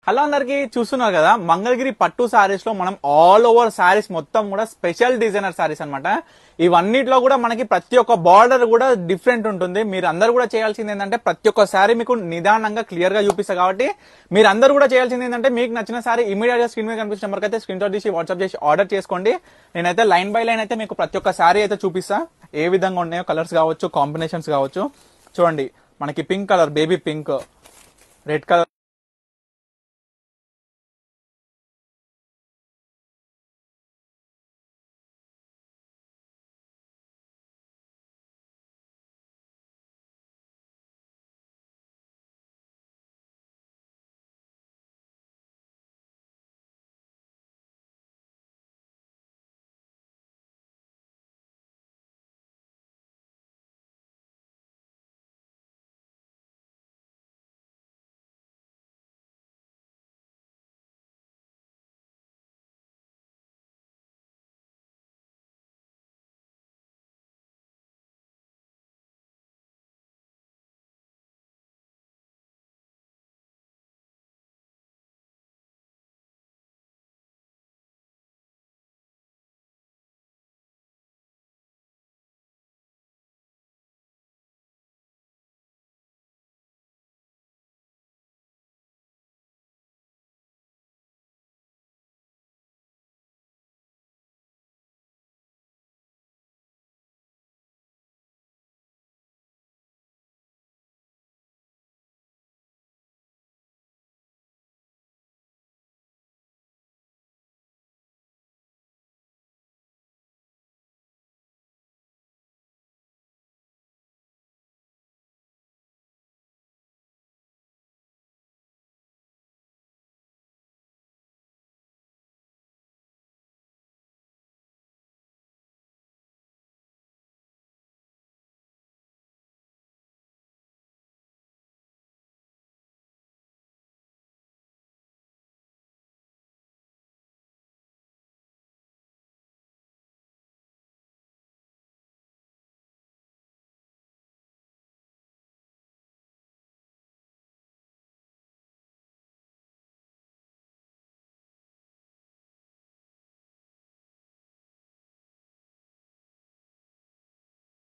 Hello అందరికి చూస్తున్నారు కదా మంగళగిరి పట్టు సారీస్ లో మనం ఆల్ ఓవర్ సారీస్ మొత్తం కూడా స్పెషల్ డిజైనర్ సారీస్ అన్నమాట. ఇవన్నిట్లో కూడా మనకి ప్రతి ఒక్క బార్డర్ కూడా డిఫరెంట్ ఉంటుంది. మీరు అందరూ కూడా చేయాల్సింది ఏంటంటే ప్రతి ఒక్క సారీ మీకు నిదానంగా క్లియర్ గా చూపిస్తా కాబట్టి మీరు అందరూ కూడా చేయాల్సింది ఏంటంటే మీకు నచ్చిన సారీ ఇమీడియట్ గా స్క్రీన్ మీద కనిపించిన నెంబర్ అయితే స్క్రీన్ షాట్ తీసి వాట్సాప్ చేసి ఆర్డర్ చేసుకోండి. నేనైతే లైన్ బై లైన్ అయితే మీకు ప్రతి ఒక్క సారీ అయితే చూపిస్తా, ఏ విధంగా ఉన్నాయో కలర్స్ కావచ్చు, కాంబినేషన్స్ కావచ్చు. చూడండి, మనకి pink colour, baby pink, red colour,